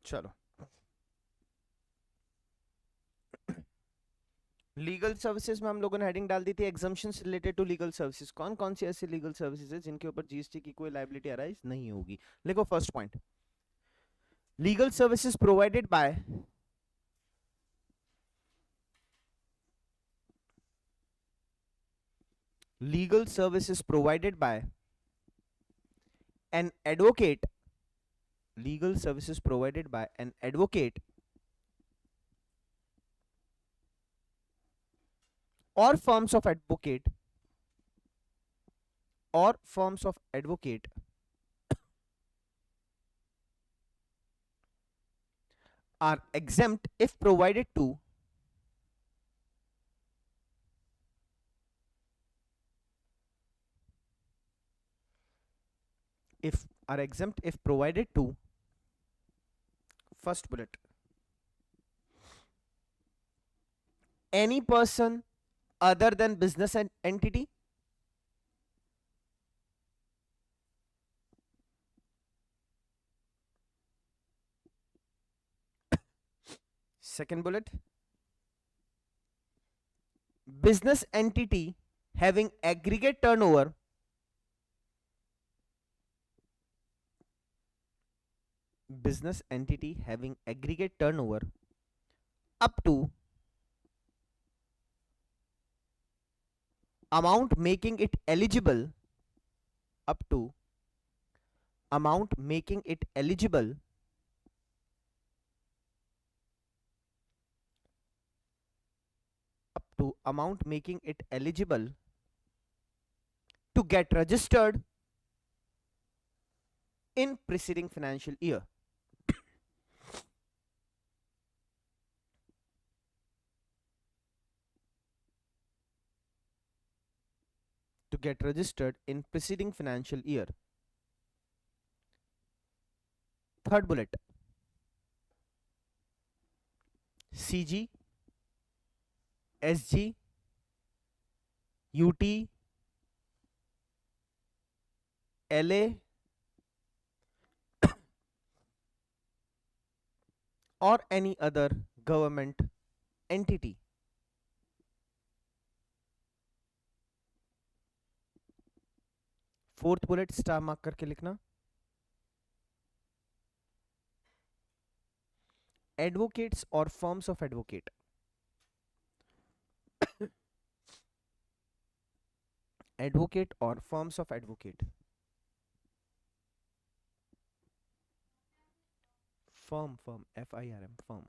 चलो, legal services में हम लोगों ने हेडिंग डाल दी थी exemptions related to legal services. कौन कौन सी ऐसी लीगल सर्विसेज है जिनके ऊपर जीएसटी की कोई लायबिलिटी अराइज नहीं होगी? देखो first point, legal services provided bye legal services provided by an advocate, legal services provided by an advocate or firms of advocate or firms of advocate are exempt if provided to if are exempt if provided to, first bullet, any person other than business and entity, second bullet, business entity having aggregate turnover business entity having aggregate turnover up to amount making it eligible up to amount making it eligible up to amount making it eligible to get registered in preceding financial year. To get registered in preceding financial year. Third bullet, CG, SG, UT, LA or any other government entity. Fourth bullet star mark करके लिखना, advocates और firms of advocate, advocate और firms of advocate, firm firm FIRM firm,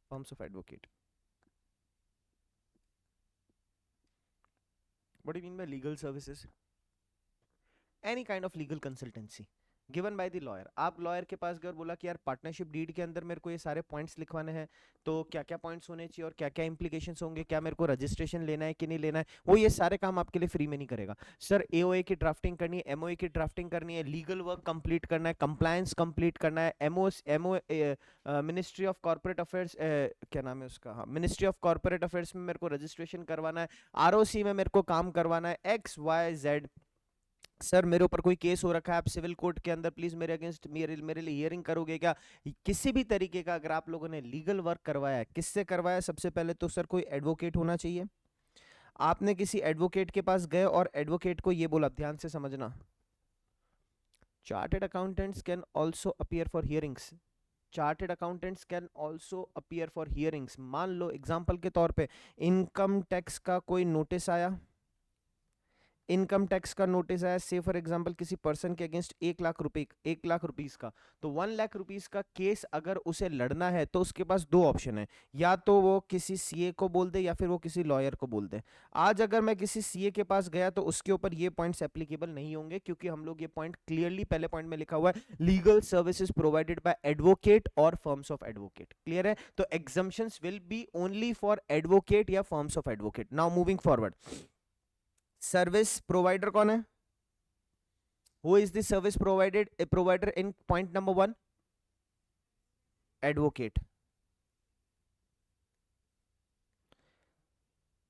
firms of advocate. What do you mean by legal services? Any kind of legal consultancy given by the lawyer. आप lawyer के पास गए और बोला कि यार partnership deed के अंदर मेरे को ये सारे पॉइंट्स लिखवाने हैं, तो क्या क्या पॉइंट्स होने चाहिए और क्या क्या इंप्लीकेशंस होंगे, क्या मेरे को रजिस्ट्रेशन लेना है कि नहीं लेना है, वो ये सारे काम आपके लिए फ्री में नहीं करेगा. सर एओए की ड्राफ्टिंग करनी है, एमओए की ड्राफ्टिंग करनी है, लीगल वर्क कंप्लीट करना है, कंप्लायंस कंप्लीट करना है, MO ministry of corporate affairs, क्या नाम है उसका, हाँ मिनिस्ट्री ऑफ कॉर्पोरेट अफेयर्स में मेरे को रजिस्ट्रेशन करवाना है, आरओसी में मेरे को काम करवाना है, XYZ. सर मेरे ऊपर कोई केस हो रखा है, आप सिविल कोर्ट के अंदर प्लीज मेरे अगेंस्ट मेरे लिए हियरिंग करोगे क्या? किसी भी तरीके का अगर आप लोगों ने लीगल वर्क करवाया है, किससे करवाया? सबसे पहले तो सर कोई एडवोकेट होना चाहिए. आपने किसी एडवोकेट के पास गए और एडवोकेट को ये बोला, ध्यान से समझना, chartered accountants can also appear for hearings. Chartered accountants can also appear for hearings. मान लो एग्जाम्पल के तौर पे इनकम टैक्स का कोई नोटिस आया, इनकम टैक्स का नोटिस आया, से फॉर एग्जांपल किसी पर्सन के अगेंस्ट 1 लाख रुपए, 1 लाख रुपीस का, तो 1 लाख रुपीस का केस अगर उसे लड़ना है तो उसके पास दो ऑप्शन है, या तो वो किसी सीए को बोल दे या फिर वो किसी लॉयर को बोल दे. आज अगर मैं किसी सीए के पास गया तो उसके ऊपर ये पॉइंट्स एप्लीकेबल नहीं होंगे, क्योंकि हम लोग ये पॉइंट क्लियरली पहले पॉइंट में लिखा हुआ है, legal services provided by advocate और फर्म्स ऑफ एडवोकेट. क्लियर है? तो exemptions will be only for advocate या firms of advocate. Now moving forward, service provider कौन है? Who is the service provider in point number 1? Advocate.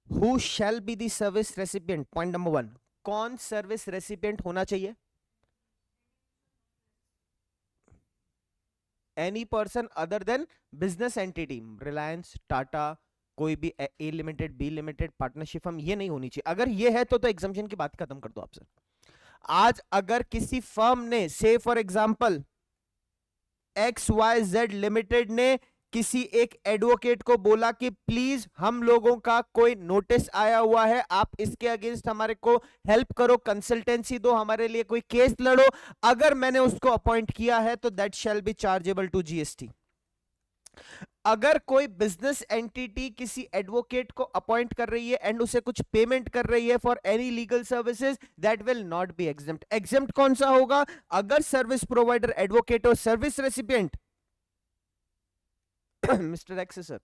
Who shall be the service recipient? Point number 1, कौन service recipient होना चाहिए? Any person other than business entity, Reliance, Tata, कोई भी A limited, B limited, partnership हम, ये नहीं होनी चाहिए। अगर ये है तो एग्जाम्पशन की बात खत्म कर दो आपसे। आज अगर किसी फर्म ने, say for example X Y Z limited ने किसी एक एडवोकेट को बोला कि प्लीज हम लोगों का कोई नोटिस आया हुआ है, आप इसके अगेंस्ट हमारे को हेल्प करो, कंसल्टेंसी दो, हमारे लिए कोई केस लड़ो, अगर मैंने उसको अपॉइंट किया है तो that shall be chargeable to GST. अगर कोई बिजनेस एंटिटी किसी एडवोकेट को अपॉइंट कर रही है एंड उसे कुछ पेमेंट कर रही है for any legal services, that will not be exempt. Exempt कौन सा होगा? अगर सर्विस प्रोवाइडर, एडवोकेट और सर्विस रेसिपिएंट मिस्टर एक्स है सर,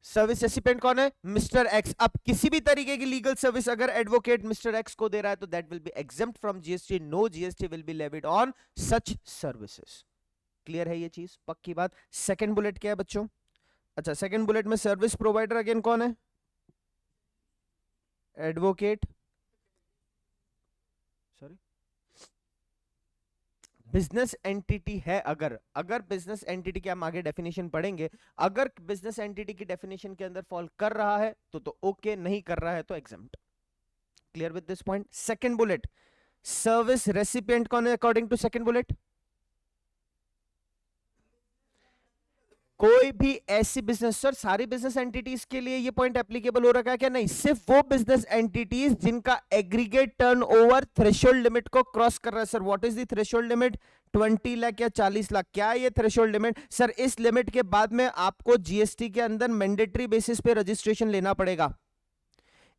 सर्विस रेसिपिएंट कौन है? Mister X. अब किसी भी तरीके की लीगल सर्विस अगर एडवोकेट मिस्टर एक्स को दे रहा है तो that will be exempt from GST, no GST will be levied on such services. Clear है ये चीज? पक्की बात। सेकंड बुलेट क्या है बच्चों? अच्छा, सेकंड बुलेट में सर्विस प्रोवाइडर अगेन कौन है? एडवोकेट, सॉरी, बिजनेस एंटिटी है। अगर अगर बिजनेस एंटिटी की हम आगे डेफिनेशन पढ़ेंगे, अगर बिजनेस एंटिटी की डेफिनेशन के अंदर फॉल कर रहा है तो ओके, नहीं कर रहा है तो exempt. Clear with this point? Second bullet, service recipient कौन है अकॉर्डिंग टू सेकंड बुलेट? कोई भी ऐसी बिजनेस, सर सारी बिजनेस एंटिटीज के लिए ये पॉइंट एप्लीकेबल हो रखा है क्या? नहीं, सिर्फ वो बिजनेस एंटिटीज जिनका एग्रीगेट टर्नओवर थ्रेशोल्ड लिमिट को क्रॉस कर रहा है। Sir what is the threshold limit? 20 lakh या 40 लाख, क्या है ये थ्रेशोल्ड लिमिट? सर इस लिमिट के बाद में आपको जीएसटी के अंदर मैंडेटरी बेसिस पे रजिस्ट्रेशन लेना पड़ेगा।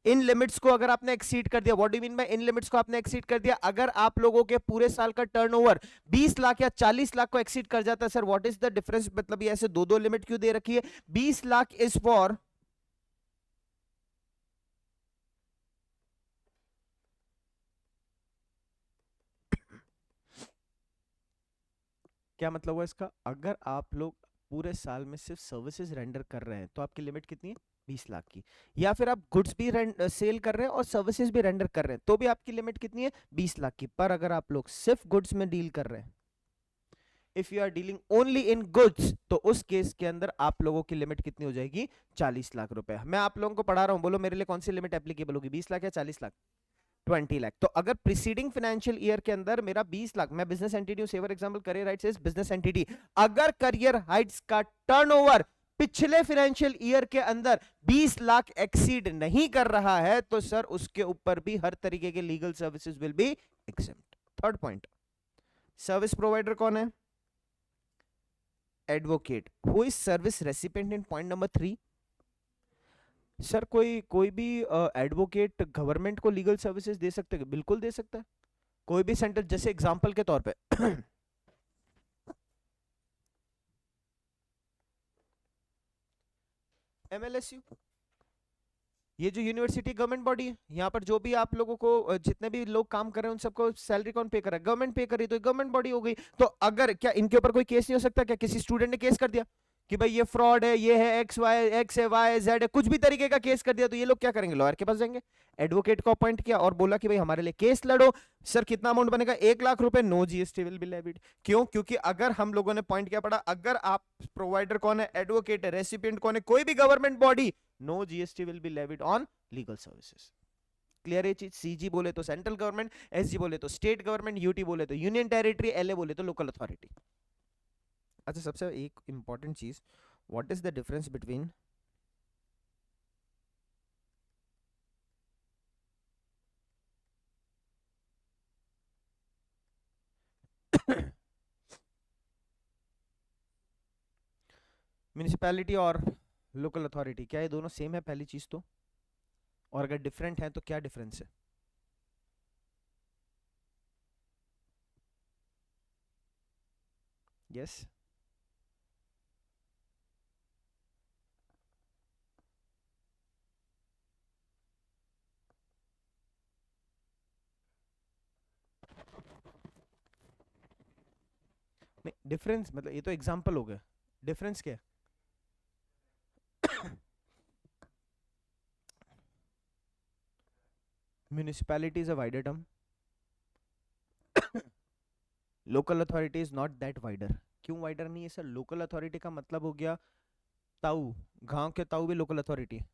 इन लिमिट्स को अगर आपने एक्सीड कर दिया, what do mean by in limits को आपने एक्सीड कर दिया, अगर आप लोगों के पूरे साल का टर्नओवर 20 लाख या 40 लाख को एक्सीड कर जाता है, sir what is the difference? मतलब ये ऐसे दो दो लिमिट क्यों दे रखी है? 20 लाख इज फॉर, क्या मतलब हुआ इसका? अगर आप लोग पूरे साल में सिर्फ सर्विसेज रेंडर कर रहे हैं तो आपकी लिमिट कितनी है? 20 लाख की। या फिर आप गुड्स भी सेल कर रहे हैं और सर्विसेज भी रेंडर कर रहे हैं तो भी आपकी लिमिट कितनी है? 20 लाख की। पर अगर आप लोग सिर्फ गुड्स में डील कर रहे हैं, if you are dealing only in goods, तो उस केस के अंदर आप लोगों की लिमिट कितनी हो जाएगी? 40 लाख रुपए। मैं आप लोगों को पढ़ा रहा हूं, बोलो मेरे लिए कौन सी लिमिट एप्लीकेबल होगी, 20 लाख या 40 लाख? 20 लाख। तो अगर प्रीसीडिंग फाइनेंशियल ईयर के अंदर मेरा 20 लाख, मैं बिजनेस एंटिटी हूं, say for example Career Heights is business entity, अगर करियर हाइट्स का टर्नओवर पिछले फाइनेंशियल ईयर के अंदर 20 लाख एक्सीड नहीं कर रहा है तो सर उसके ऊपर भी हर तरीके के legal services will be except. Third point, service provider कौन है? Advocate. Who is service recipient in point number 3? Sir कोई कोई भी एडवोकेट गवर्नमेंट को लीगल सर्विसेज दे सकते हैं? बिल्कुल दे सकता है। कोई भी सेंटर, जैसे एग्जांपल के तौर पे एमएलएसयू, ये जो यूनिवर्सिटी गवर्नमेंट बॉडी है, यहाँ पर जो भी आप लोगों को जितने भी लोग काम कर रहे हैं उन सबको सैलरी कौन पे कर रहा है? गवर्नमेंट पे कर रही है, तो गवर्नमेंट बॉडी हो गई। तो अगर क्या इनके ऊपर कोई केस नहीं हो सकता? क्या किसी स्टूडेंट ने केस कर दिया कि भाई ये फ्रॉड है, ये है एक्स वाई, एक्स है वाई जेड है, कुछ भी तरीके का केस कर दिया, तो ये लोग क्या करेंगे? लॉयर के पास जाएंगे। एडवोकेट को अपॉइंट किया और बोला कि भाई हमारे लिए केस लड़ो, सर कितना अमाउंट बनेगा? 1 लाख रुपए, no GST will be levied. क्यों? क्योंकि अगर हम लोगों ने पॉइंट क्या पढ़ा, अगर आप प्रोवाइडर कौन है? एडवोकेट है। रेसिपिएंट कौन है? कोई भी government body, no GST will be levied on legal services. Clear है चीज? सीजी बोले तो सेंट्रल गवर्नमेंट, एसजी बोले तो स्टेट गवर्नमेंट, यूटी बोले तो यूनियन टेरिटरी, एलए बोले तो लोकल अथॉरिटी। अच्छा, सबसे एक इंपॉर्टेंट चीज, what is the difference between municipality और लोकल अथॉरिटी? क्या ये दोनों सेम है? पहली चीज तो, और अगर डिफरेंट है तो क्या डिफरेंस है? यस। नहीं, डिफरेंस मतलब ये तो एग्जांपल हो गया, डिफरेंस क्या है? Municipality is a wider term, local authority is not that wider. क्यों वाइडर नहीं है सर? लोकल अथॉरिटी का मतलब हो गया ताऊ, गांव के ताऊ भी लोकल अथॉरिटी है।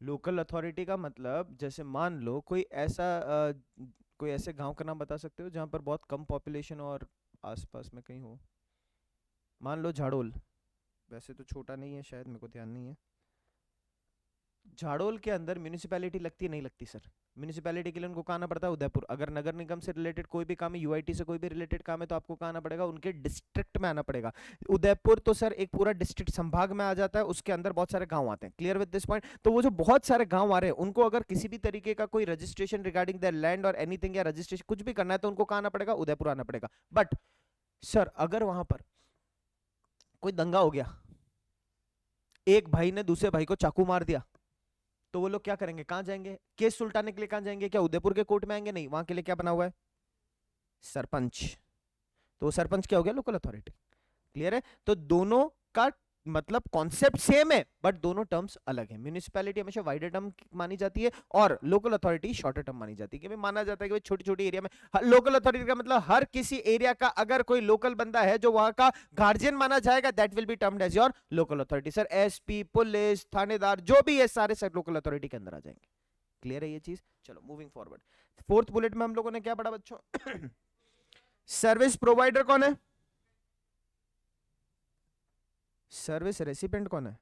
लोकल अथॉरिटी का मतलब जैसे मान लो कोई ऐसे गांव का नाम बता सकते हो जहां पर बहुत कम पॉपुलेशन और आसपास में कहीं हो? मान लो झाड़ोल, वैसे तो छोटा नहीं है शायद, मेरे को ध्यान नहीं है। झाड़ोल के अंदर म्यूनिसिपैलिटी लगती है नहीं लगती सर? म्यूनिसिपैलिटी के लिए उनको कहाँ आना पड़ता है? उदयपुर। अगर नगर निगम से रिलेटेड कोई भी काम है, यूआईटी से कोई भी रिलेटेड काम है, तो आपको कहाँ आना पड़ेगा? उनके डिस्ट्रिक्ट में आना पड़ेगा। उदयपुर तो सर एक पूरा डिस्ट्रिक्ट संभाग में आ जाता है, उसके अंदर बहुत सारे गांव आते हैं। Clear with this point? तो वो जो बहुत सारे गांव आ रहे हैं, उनको अगर किसी भी तरीके का कोई रजिस्ट्रेशन रिगार्डिंग द लैंड और एनीथिंग या रजिस्ट्रेशन कुछ भी करना है, तो उनको कहाँ आना पड़ेगा? उदयपुर आना पड़ेगा। बट सर अगर वहां पर कोई दंगा हो गया, एक भाई ने दूसरे भाई को चाकू मार दिया, तो वो लोग क्या करेंगे? कहां जाएंगे केस सुलटाने के लिए? कहां जाएंगे? क्या उदयपुर के कोर्ट में आएंगे? नहीं, वहां के लिए क्या बना हुआ है? सरपंच। तो वो सरपंच क्या हो गया? Local authority. क्लियर है? तो दोनों का मतलब कॉन्सेप्ट सेम है, बट दोनों टर्म्स अलग है। म्यूनिसिपैलिटी हमेशा वाइडर टर्म मानी जाती है और लोकल अथॉरिटी शॉर्टर टर्म मानी जाती है। कि भाई माना जाता है कि भाई छोटी छोटी एरिया में लोकल अथॉरिटी का मतलब हर किसी एरिया का अगर कोई लोकल बंदा है जो वहां का गार्जियन माना जाएगा, that will be termed as your local authority. Sir SP, police, थानेदार जो भी है सारे सर लोकल अथॉरिटी के अंदर आ जाएंगे। क्लियर है ये चीज? चलो मूविंग फॉरवर्ड। फोर्थ बुलेट में हम लोगों ने क्या पढ़ा बच्चों? सर्विस प्रोवाइडर कौन है? सर्विस रेसिपिएंट कौन है?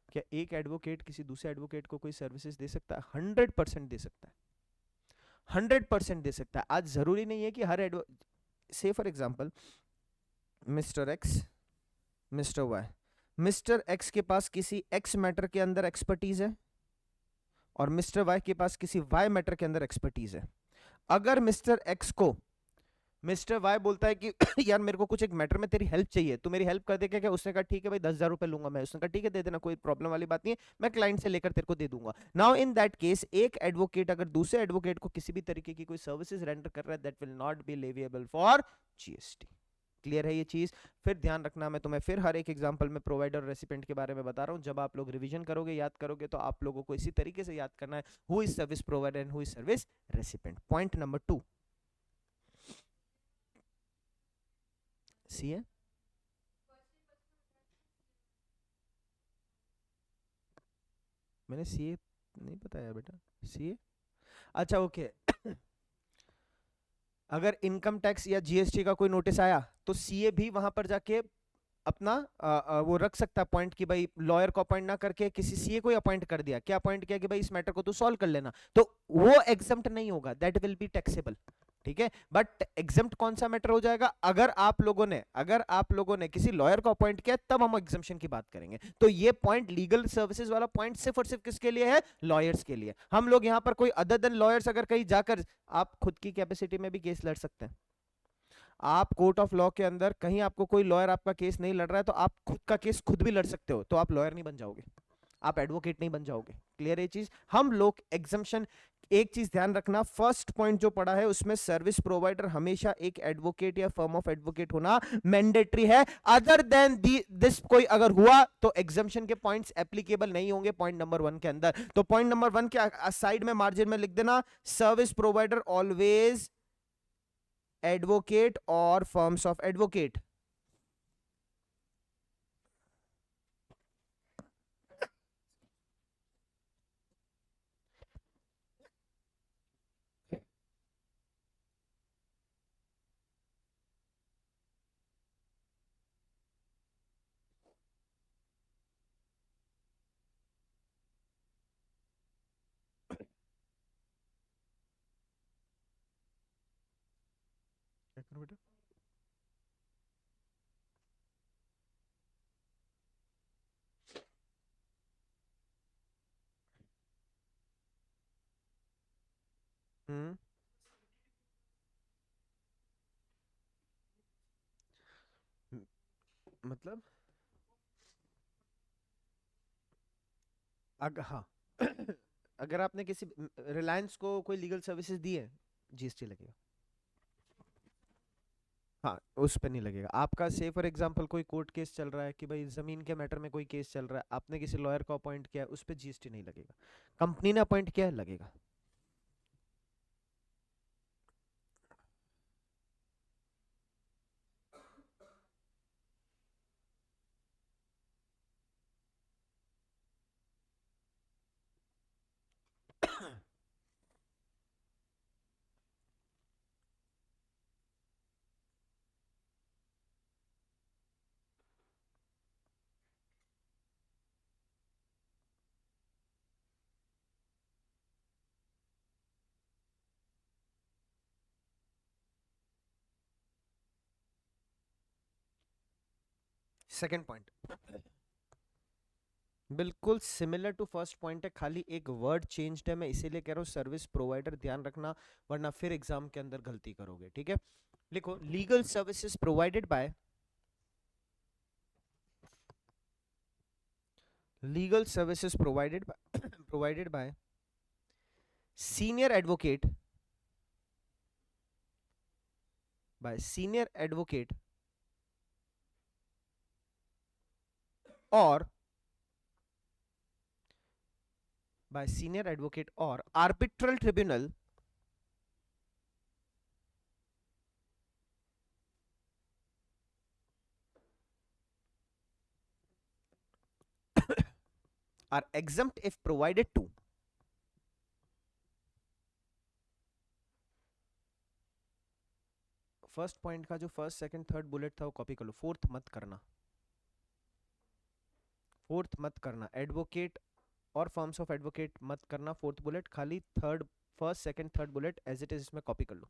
क्या एक एडवोकेट किसी दूसरे एडवोकेट को कोई सर्विसेज दे सकता है? 100% दे सकता है। 100% दे सकता है। आज जरूरी नहीं है कि हर एडवो say for example mister X, mister Y. Mister X के पास किसी एक्स मैटर के अंदर एक्सपर्टीज है और मिस्टर वाई के पास किसी वाई मैटर के अंदर एक्सपर्टीज है। अगर मिस्टर एक्स को मिस्टर वाई बोलता है कि यार मेरे को कुछ एक मैटर में तेरी हेल्प चाहिए, तो मेरी हेल्प कर दे क्या? उसने कहा ठीक है भाई, 10,000 रुपए लूंगा मैं। उसने कहा ठीक है दे देना, कोई प्रॉब्लम वाली बात नहीं है, मैं क्लाइंट से लेकर तेरे को दे दूंगा। नाउ इन दैट केस एक एडवोकेट अगर दूसरे एडवोकेट को किसी भी तरीके की कोई सर्विसेज रेंडर कर रहा है, that will not B leviable for GST. Clear है ये चीज? फिर ध्यान रखना, मैं तुम्हें फिर हर एक एग्जांपल में प्रोवाइडर और रेसिपेंट के बारे में बता रहा हूं। जब आप लोग रिवीजन करोगे, याद करोगे, तो आप लोगों को इसी तरीके से याद करना है who is service provider and who is service recipient. Point number 2 सी है। मैंने सीए नहीं बताया बेटा? सीए, अच्छा ओके। अगर इनकम टैक्स या जीएसटी का कोई नोटिस आया, तो सीए भी वहां पर जाके अपना वो रख सकता है पॉइंट कि भाई लॉयर को अपॉइंट ना करके किसी सीए को अपॉइंट कर दिया। क्या अपॉइंट किया? कि भाई इस मैटर को तू सॉल्व कर लेना। तो वो एग्जम्प्ट नहीं होगा, दैट विल बी टैक्सेबल। ठीक है? बट एग्जम्प्ट कौन सा मैटर हो जाएगा? अगर आप लोगों ने किसी लॉयर को अपॉइंट किया, तब हम एग्जम्पशन की बात करेंगे। तो ये पॉइंट लीगल सर्विसेज वाला पॉइंट सिर्फ और सिर्फ किसके लिए है? लॉयर्स के लिए। हम लोग यहां पर कोई अदर देन लॉयर्स अगर कहीं जाकर आप खुद की कैपेसिटी में भी केस लड़ सकते हैं। आप कोर्ट ऑफ लॉ के अंदर कहीं आपको कोई लॉयर आपका केस नहीं लड़ रहा है, तो आप खुद का केस खुद भी लड़ सकते हो, तो आप लॉयर नहीं बन जाओगे, आप एडवोकेट नहीं बन जाओगे। क्लियर है ये चीज? हम लोग एग्जम्पशन, एक चीज ध्यान रखना, फर्स्ट पॉइंट जो पढ़ा है उसमें सर्विस प्रोवाइडर हमेशा एक एडवोकेट या फर्म ऑफ एडवोकेट होना मैंडेटरी है। अदर देन दिस कोई अगर हुआ तो एग्जम्पशन के पॉइंट्स एप्लीकेबल नहीं होंगे पॉइंट नंबर 1 के अंदर। तो पॉइंट नंबर 1 के साइड में मार्जिन में लिख देना, सर्विस प्रोवाइडर ऑलवेज एडवोकेट और फर्म्स ऑफ एडवोकेट। क्या करूं बेटा? हम्म। मतलब हाँ। अगर आपने किसी रिलायंस को कोई लीगल सर्विसेज दी है, जीएसटी लगेगा। हाँ, उस पे नहीं लगेगा आपका। से फॉर एग्जांपल कोई कोर्ट केस चल रहा है कि भाई जमीन के मैटर में कोई केस चल रहा है, आपने किसी लॉयर को अपॉइंट किया है, उस पे जीएसटी नहीं लगेगा। कंपनी ने अपॉइंट किया है, लगेगा। सेकंड पॉइंट बिल्कुल सिमिलर टू फर्स्ट पॉइंट है, खाली एक वर्ड चेंज्ड है, मैं इसीलिए कह रहा हूँ सर्विस प्रोवाइडर ध्यान रखना, वरना फिर एग्जाम के अंदर गलती करोगे। ठीक है, लिखो legal services provided by, legal services provided by senior advocate, और arbitral tribunal are exempt if provided to, first point का जो फर्स्ट सेकंड थर्ड बुलेट था वो कॉपी कर लो, फोर्थ मत करना एडवोकेट और फॉर्म्स ऑफ एडवोकेट मत करना, फोर्थ बुलेट खाली third, first second third bullet as it is इसमें कॉपी कर लो।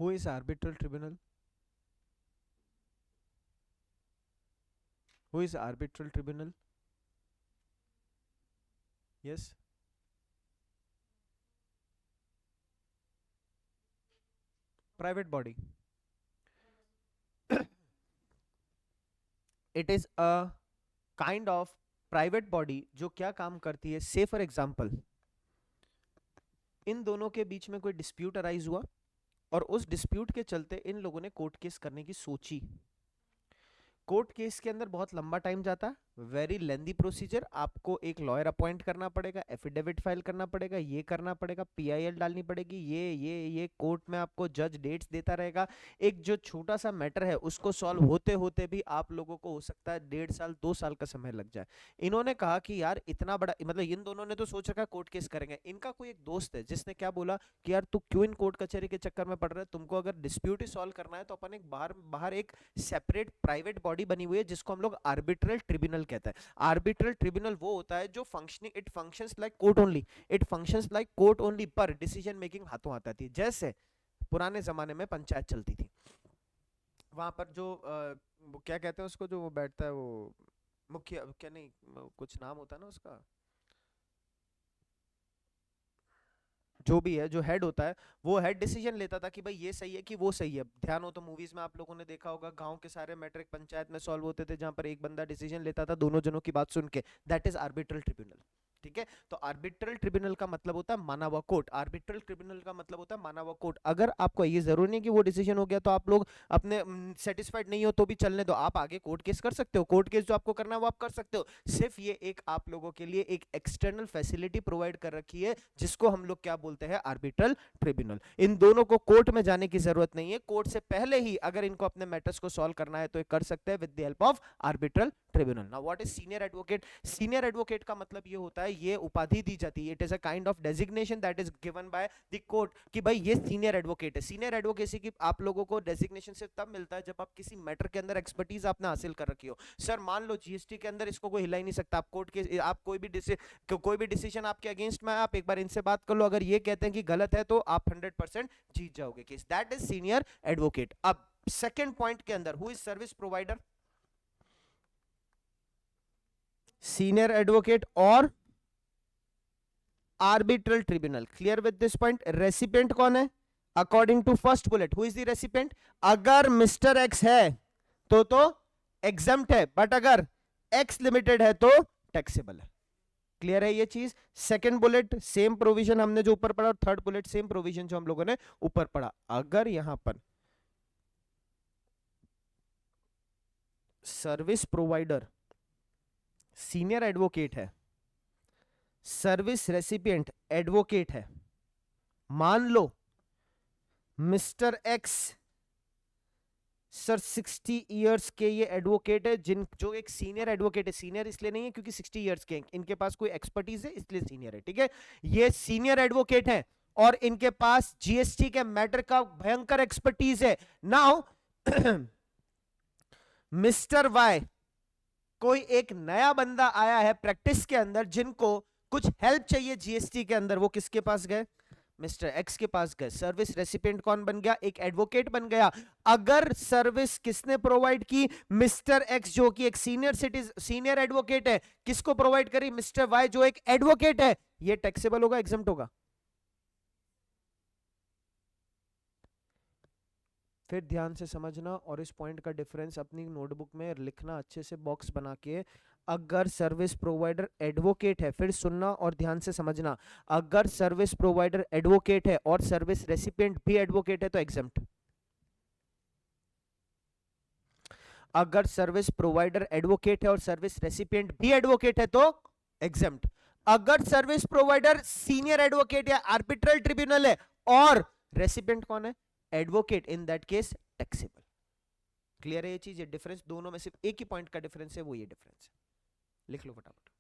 Who is arbitral tribunal? Who is arbitral tribunal? Yes. Private body. It is a kind of private body जो क्या काम करती है, say for example इन दोनों के बीच में कोई डिस्प्यूट अराइज हुआ और उस डिस्प्यूट के चलते इन लोगों ने कोर्ट केस करने की सोची। कोर्ट केस के अंदर बहुत लंबा टाइम जाता है, वेरी लेंदी प्रोसीजर, आपको एक लॉयर अपॉइंट करना पड़ेगा, एफिडेविट फाइल करना पड़ेगा, ये करना पड़ेगा, पीआईएल डालनी पड़ेगी, ये कोर्ट में आपको जज डेट्स देता रहेगा। एक जो छोटा सा मैटर है उसको सॉल्व होते होते भी आप लोगों को हो सकता है 1.5 साल 2 साल का समय लग जाए। इन्होंने कहा कि यार इतना बड़ा, मतलब इन दोनों ने तो सोच रखा कोर्ट केस करेंगे, इनका कोई एक दोस्त है जिसने क्या बोला कि यार तू क्यों इन कोर्ट कचहरी के चक्कर में पड़ रहा है, तुमको अगर डिस्प्यूट ही सॉल्व करना है तो अपन एक बाहर बाहर एक सेपरेट प्राइवेट बॉडी बनी हुई है जिसको हम लोग आर्बिट्रल ट्रिब्यूनल कहते हैं। आर्बिट्रल ट्रिब्यूनल वो होता है जो it functions like court only, पर डिसीजन मेकिंग हाथों हाथ आती है। जैसे पुराने जमाने में पंचायत चलती थी, वहां पर जो वो क्या कहते हैं उसको, जो वो बैठता है, वो मुखिया, क्या नहीं, कुछ नाम होता है ना उसका, जो भी है, जो हेड होता है, वो हेड डिसीजन लेता था कि भाई ये सही है कि वो सही है। ध्यान हो तो मूवीज में आप लोगों ने देखा होगा, गांव के सारे मैटर एक पंचायत में सॉल्व होते थे जहां पर एक बंदा डिसीजन लेता था दोनों जनों की बात सुन के, दैट इज आर्बिट्रल ट्रिब्यूनल। ठीक है, तो आर्बिट्रल ट्रिब्यूनल का मतलब होता है माना हुआ कोर्ट, आर्बिट्रल ट्रिब्यूनल का मतलब होता है माना हुआ कोर्ट। अगर आपको ये जरूरी नहीं कि वो डिसीजन हो गया तो आप लोग अपने सेटिस्फाइड नहीं हो तो भी चलने दो, आप आगे कोर्ट केस कर सकते हो, कोर्ट केस जो आपको करना है वो आप कर सकते हो। सिर्फ ये एक आप लोगों के लिए एक एक्सटर्नल फैसिलिटी प्रोवाइड कर रखी है जिसको हम लोग क्या बोलते हैं, आर्बिट्रल ट्रिब्यूनल। इन दोनों को कोर्ट में जाने की जरूरत नहीं है, कोर्ट से पहले ही अगर इनको अपने मैटर्स को सॉल्व करना है तो ये कर सकते हैं with the help of arbitral tribunal. Now what is senior advocate? Senior advocate का मतलब ये होता है, ये उपाधि दी जाती है, it is a kind of designation that is given by the court कि भाई ये सीनियर एडवोकेट है। सीनियर एडवोकेसी की आप लोगों को डेजिग्नेशन से तब मिलता है जब आप किसी मैटर के अंदर एक्सपर्टीज आपने हासिल कर रखी हो। सर मान लो जीएसटी के अंदर इसको कोई हिला ही नहीं सकता, आप कोर्ट के आप कोई भी डिसीजन आपके अगेंस्ट में, आप एक बार इनसे बात कर लो, अगर ये कहते हैं कि गलत है तो आप 100% जीत जाओगे केस। That is senior advocate. अब सेकंड पॉइंट के अंदर, who is service provider? Senior advocate और arbitral tribunal. Clear with this point? Recipient कौन है? According to first bullet, who is the recipient? अगर मिस्टर एक्स है तो एग्जम्प्ट है, बट अगर एक्स लिमिटेड है तो टैक्सेबल है। क्लियर है ये चीज? सेकंड बुलेट सेम प्रोविजन हमने जो ऊपर पढ़ा, और थर्ड बुलेट सेम प्रोविजन जो हम लोगों ने ऊपर पढ़ा। अगर यहां पर सर्विस प्रोवाइडर सीनियर एडवोकेट है, सर्विस रेसिपिएंट एडवोकेट है, मान लो मिस्टर एक्स सर 60 इयर्स के ये एडवोकेट है, जिन जो एक सीनियर एडवोकेट है, सीनियर इसलिए नहीं है क्योंकि 60 इयर्स के इनके पास कोई एक्सपर्टीज है इसलिए सीनियर है, ठीक है? ये सीनियर एडवोकेट है और इनके पास जीएसटी के मैटर का भयंकर एक्सपर्टीज है। नाउ मिस्टर वाई, कोई एक नया बंदा आया है प्रैक्टिस के अंदर जिनको कुछ हेल्प चाहिए जीएसटी के अंदर, वो किसके पास गए? मिस्टर एक्स के पास गए। सर्विस रेसिपिएंट कौन बन गया? एक एडवोकेट बन गया। अगर सर्विस किसने प्रोवाइड की? मिस्टर एक्स जो कि एक सीनियर एडवोकेट है, किसको प्रोवाइड करी? मिस्टर वाई जो एक एडवोकेट है। ये टैक्सेबल होगा, एग्जम्प्ट होगा? फिर ध्यान से समझना और इस पॉइंट का डिफरेंस अपनी नोटबुक में लिखना अच्छे से, बॉक्स बना के। अगर सर्विस प्रोवाइडर एडवोकेट है, फिर सुनना और ध्यान से समझना, अगर सर्विस प्रोवाइडर एडवोकेट है और सर्विस रेसिपिएंट भी एडवोकेट है तो एग्जम्प्ट। अगर सर्विस प्रोवाइडर एडवोकेट है और सर्विस रेसिपिएंट भी एडवोकेट है तो एग्जम्प्ट। अगर सर्विस प्रोवाइडर सीनियर एडवोकेट या आर्बिट्रल ट्रिब्यूनल है और रेसिपिएंट कौन है? Advocate, in that case taxable. Clear है ये चीज? ये डिफरेंस दोनों में सिर्फ एक ही पॉइंट का डिफरेंस है, वो ये डिफरेंस है। लिख लो फटाफट।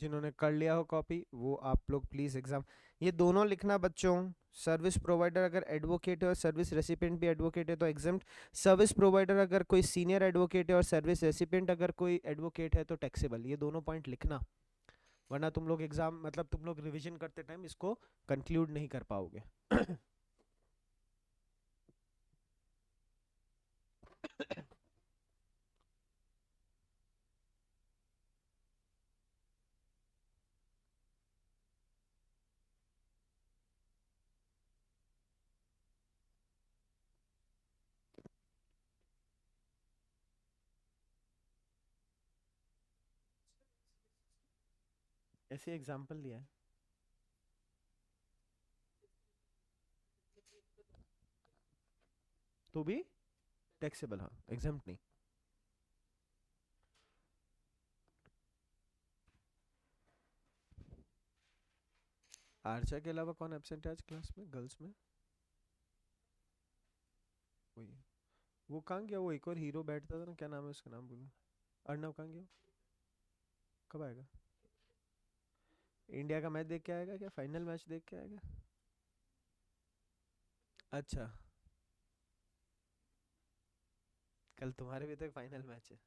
जिन्होंने कर लिया हो कॉपी, वो आप लोग प्लीज एग्जाम ये दोनों लिखना बच्चों। सर्विस प्रोवाइडर अगर एडवोकेट है और सर्विस रेसिपिएंट भी एडवोकेट है तो एग्जम्प्ट। सर्विस प्रोवाइडर अगर कोई सीनियर एडवोकेट है और सर्विस रेसिपिएंट अगर कोई एडवोकेट है तो टैक्सेबल। ये दोनों पॉइंट लिखना, वरना तुम लोग एग्जाम मतलब तुम लोग रिवीजन करते टाइम इसको कंक्लूड नहीं कर पाओगे। ऐसे एग्जाम्पल दिया है तो भी टैक्सेबल, हाँ, एग्जाम्प्ट नहीं। आर्चा के अलावा कौन एब्सेंट है आज क्लास में गर्ल्स में? वही, वो कहाँ गया? वो एक और हीरो बैठता था ना, क्या नाम है उसका? नाम बोलो। अर्णव कहाँ गया? कब आएगा? इंडिया का मैच देख के आएगा क्या? फाइनल मैच देख के आएगा? अच्छा, कल तुम्हारे भी तो एक फाइनल मैच है।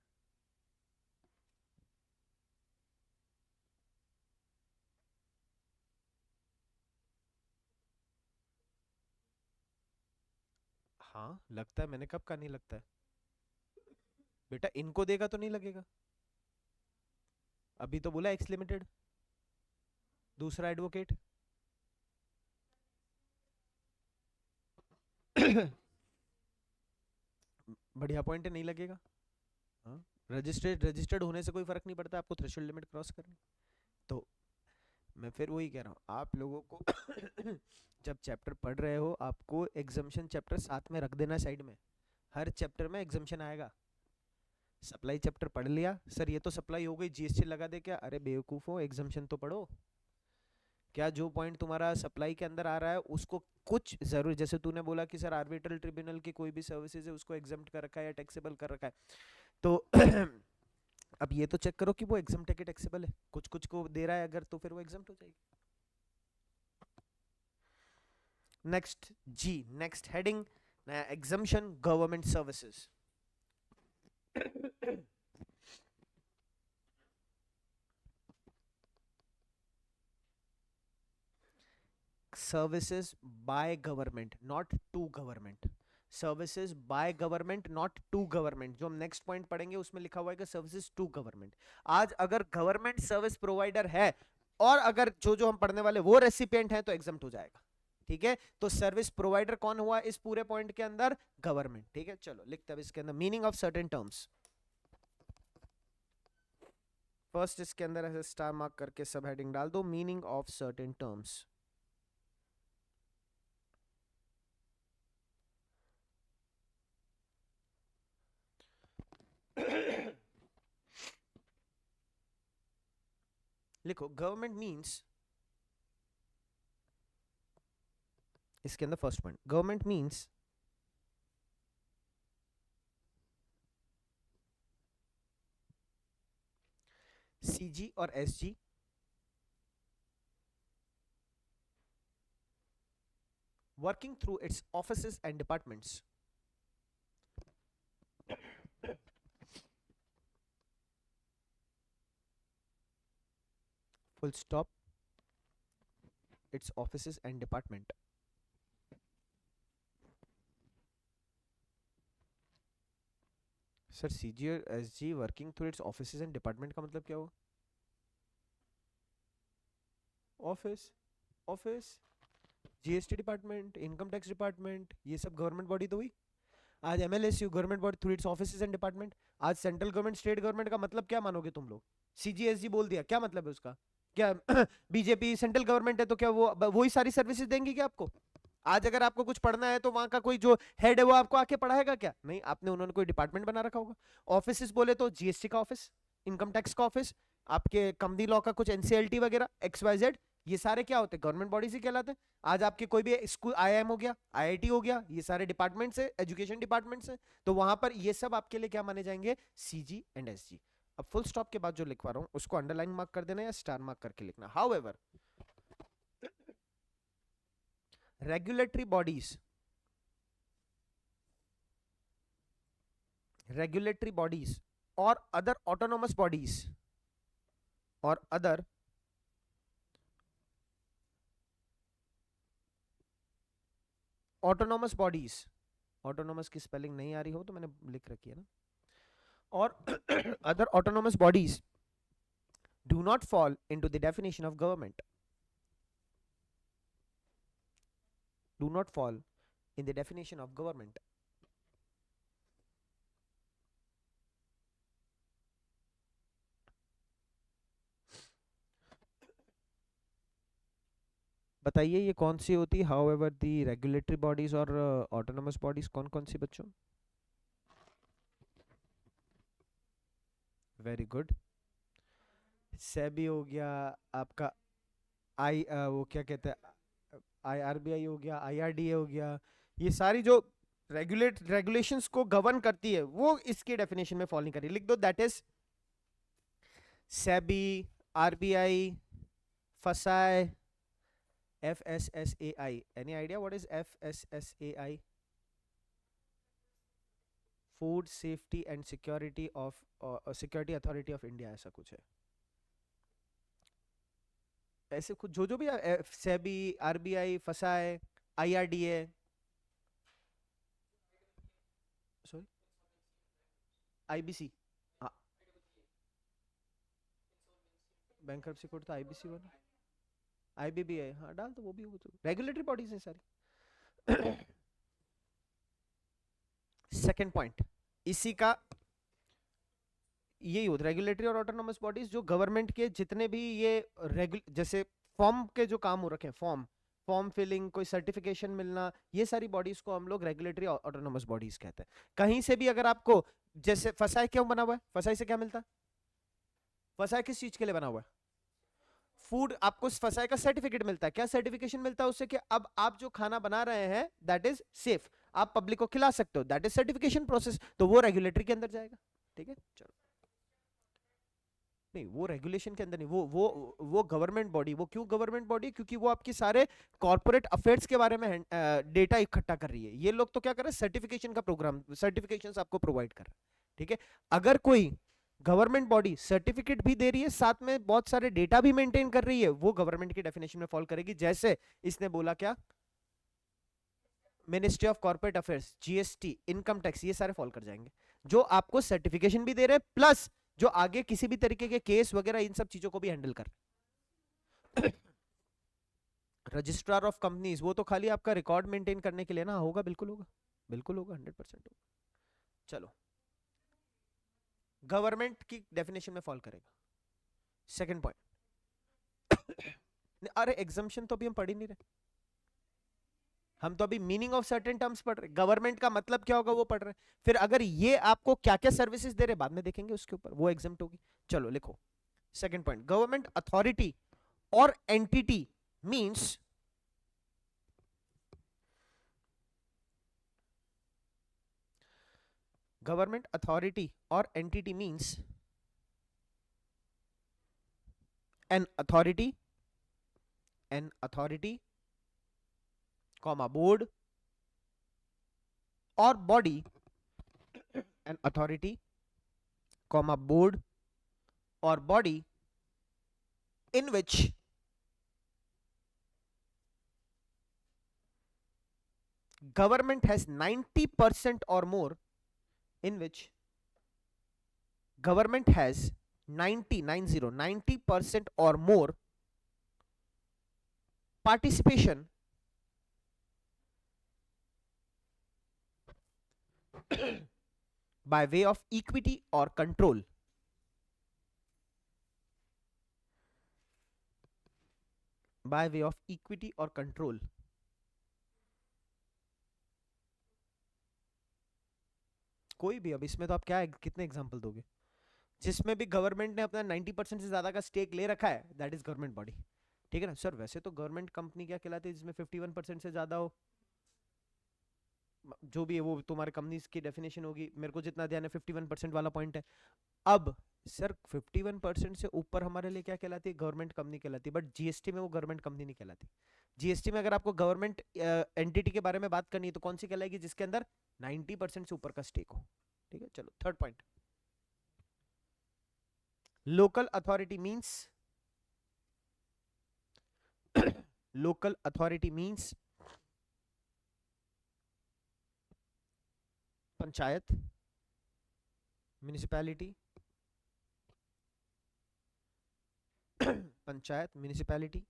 हाँ, हाँ लगता है, मैंने कब कहा नहीं लगता है? बेटा इनको देगा तो नहीं लगेगा, अभी तो बोला एक्स लिमिटेड, दूसरा एडवोकेट। बढ़िया पॉइंट है, नहीं लगेगा। हाँ, रजिस्टर्ड रजिस्टर्ड होने से कोई फर्क नहीं पड़ता, आपको थ्रेशोल्ड लिमिट क्रॉस करनी। तो मैं फिर वही कह रहा हूँ आप लोगों को जब चैप्टर पढ़ रहे हो आपको एग्जाम्शन चैप्टर साथ में रख देना साइड में, हर चैप्टर में एग्जाम्शन आएगा। सप्लाई चैप्टर पढ़ लिया, सर ये तो सप्लाई हो गई, जीएसटी लगा दे क्या? अरे बेवकूफ हो, एग्जाम्शन तो पढ़ो। क्या जो पॉइंट तुम्हारा सप्लाई के अंदर आ रहा है उसको कुछ जरूर, जैसे तूने बोला कि सर आर्बिट्रल ट्रिब्यूनल की कोई भी सर्विसेज है उसको एग्जाम्प्ट कर रखा है या टैक्सेबल कर रखा है, तो अब ये तो चेक करो कि वो एग्जाम्प्ट है कि टैक्सेबल है, कुछ कुछ को दे रहा है अगर तो फिर वो एग्जाम्प्ट हो जाएगी। नेक्स्ट जी, नेक्स्ट हेडिंग, नया exemption, government services. Services by government, not to government. Services by government, not to government. जो हम नेक्स्ट पॉइंट पढ़ेंगे उसमें लिखा हुआ है कि सर्विसेज टू गवर्नमेंट। आज अगर गवर्नमेंट सर्विस प्रोवाइडर है और अगर जो जो हम पढ़ने वाले वो रेसिपिएंट है तो एग्जाम्प्ट हो जाएगा। ठीक है, तो सर्विस प्रोवाइडर कौन हुआ इस पूरे पॉइंट के अंदर? गवर्नमेंट। ठीक है, चलो लिखते हैं इसके अंदर meaning of certain terms. First इसके अंदर ऐसे स्टार मार्क करके सब हेडिंग डाल दो, मीनिंग ऑफ सर्टेन टर्म्स। लिखो गवर्नमेंट मींस, इसके अंदर first point, government means CG और SG working through its offices and departments, full stop, its offices and department। Sir CG और SG working through its offices and department का मतलब क्या हुआ? Office, office, GST department, income tax department, ये सब government body तो हुई। आज MLSU government body through its offices and department. आज सेंट्रल गवर्नमेंट स्टेट गवर्नमेंट का मतलब क्या मानोगे तुम लोग? सीजीएसजी बोल दिया, क्या मतलब है उसका? क्या बीजेपी सेंट्रल गवर्नमेंट है तो क्या वो वही सारी सर्विसेज देंगी क्या आपको? आज अगर आपको कुछ पढ़ना है तो वहां का कोई जो हेड है वो आपको आके पढ़ाएगा क्या? नहीं, आपने उन्होंने कोई डिपार्टमेंट बना रखा होगा। ऑफिस बोले तो जीएसटी का ऑफिस, इनकम टैक्स का ऑफिस, आपके कंपनी लॉ का कुछ एनसीएलटी वगैरह XYZ, ये सारे क्या होते हैं? गवर्नमेंट बॉडीज ही कहलाते हैं। आज आपके कोई भी स्कूल, आईआईएम हो गया, आईआईटी हो गया, ये सारे डिपार्टमेंट्स है, एजुकेशन डिपार्टमेंट्स है, तो वहां पर ये सब आपके लिए क्या माने जाएंगे? CG and SG. अब फुल स्टॉप के बाद जो लिखवा रहा हूं उसको अंडरलाइन मार्क कर देना या स्टार मार्क करके लिखना। However regulatory bodies, regulatory bodies or other autonomous bodies or other autonomous bodies, autonomous की स्पेलिंग नहीं आ रही हो तो मैंने लिख रखी है ना, और other autonomous bodies do not fall into the definition of government, do not fall in the definition of government। बताइए ये कौन सी होती है how ever the regulatory bodies और ऑटोनोमस बॉडीज, कौन कौन सी बच्चों? वेरी गुड, सेबी हो गया आपका, वो क्या कहते हैं, आईआरबीआई हो गया, आईआरडीए हो गया, ये सारी जो रेगुलेशंस को गवर्न करती है वो इसके डेफिनेशन में फॉलो नहीं कर रही। लिख दो दैट इज सेबी, आरबीआई, फसाई, FSSAI। Any idea what is FSSAI? Food safety and security of, security authority of India, ऐसा कुछ है। ऐसे कुछ जो जो भी, सेबी, आरबीआई, फसाई, IRDA, sorry, IBC, bankruptcy code तो आईबीसी वाला, आईबीबीआई, हाँ डाल दो, वो भी, वो तो रेगुलेटरी बॉडीज है सारी। सेकंड पॉइंट इसी का यही होता है, रेगुलेटरी और ऑटोनोमस बॉडीज जो गवर्नमेंट के जितने भी ये जैसे फॉर्म के जो काम हो रखे हैं, फॉर्म फॉर्म फिलिंग, कोई सर्टिफिकेशन मिलना, ये सारी बॉडीज को हम लोग रेगुलेटरी ऑटोनोमस बॉडीज कहते हैं। कहीं से भी अगर आपको, जैसे फसाई क्यों बना हुआ है, फसाई से क्या मिलता है, फसाई किस चीज के लिए बना हुआ है, फूड, आपको फसाई का सर्टिफिकेट मिलता है, क्या सर्टिफिकेशन मिलता है उससे, कि अब आप जो खाना बना रहे हैं दैट इज सेफ, आप पब्लिक को खिला सकते हो, दैट इज सर्टिफिकेशन प्रोसेस, तो वो रेगुलेटरी के अंदर जाएगा। ठीक है, चलो, नहीं वो रेगुलेशन के अंदर नहीं, वो गवर्नमेंट बॉडी, वो क्यों गवर्नमेंट बॉडी, क्योंकि वो आपके सारे कॉर्पोरेट अफेयर्स के बारे में डेटा इकट्ठा कर रही है, ये लोग तो क्या कर रहे हैं, सर्टिफिकेशन का प्रोग्राम, सर्टिफिकेशंस आपको प्रोवाइड कर रहे हैं। ठीक है, अगर कोई गवर्नमेंट बॉडी सर्टिफिकेट भी दे रही है, साथ में बहुत सारे डेटा भी मेंटेन कर रही है, वो गवर्नमेंट की डेफिनेशन में फॉल करेगी। जैसे इसने बोला क्या, ministry of corporate affairs, GST, income tax, ये सारे फॉल कर जाएंगे, जो आपको सर्टिफिकेशन भी दे रहे हैं, प्लस जो आगे किसी भी तरीके के केस वगैरह इन सब चीजों को भी हैंडल कर। रजिस्ट्रार ऑफ कंपनीज, वो तो खाली आपका रिकॉर्ड मेंटेन करने के लिए ना, होगा, बिल्कुल होगा, बिल्कुल होगा, 100% होगा। चलो, गवर्नमेंट की डेफिनेशन में फॉल करेगा। सेकंड पॉइंट, अरे एग्जम्पशन तो अभी हम पढ़ ही नहीं रहे, हम तो अभी मीनिंग ऑफ सर्टेन टर्म्स पढ़ रहे, गवर्नमेंट का मतलब क्या होगा वो पढ़ रहे हैं, फिर अगर ये आपको क्या क्या सर्विसेज दे रहे बाद में देखेंगे उसके ऊपर, वो एग्जम्प्ट होगी। चलो लिखो, सेकंड पॉइंट, गवर्नमेंट अथॉरिटी और entity means government authority or entity means an authority, comma board or body, an authority, comma board or body in which government has 90% or more, in which government has 90% or more participation by way of equity or control, by way of equity or control, कोई भी, अब इसमें तो आप क्या कितने example दोगे, जिसमें भी गवर्नमेंट ने अपना 90% से ज्यादा का स्टेक ले रखा है, दैट इज गवर्नमेंट बॉडी। ठीक है ना सर, वैसे तो गवर्नमेंट कंपनी क्या कहलाती है जिसमें 51% से ज्यादा हो, जो भी है वो तुम्हारे कंपनी की डेफिनेशन होगी, मेरे को जितना ध्यान है 51% वाला पॉइंट है। अब सर 51% से ऊपर हमारे लिए क्या कहलाती है, गवर्नमेंट कंपनी कहलाती है, बट जीएसटी में वो गवर्नमेंट कंपनी नहीं कहलाती। जीएसटी में अगर आपको गवर्नमेंट एंटिटी के बारे में बात करनी है तो कौन सी कहलाएगी, जिसके अंदर 90% से ऊपर का स्टेक हो। ठीक है, चलो third point, local authority means local authority means panchayat, municipality, panchayat, municipality,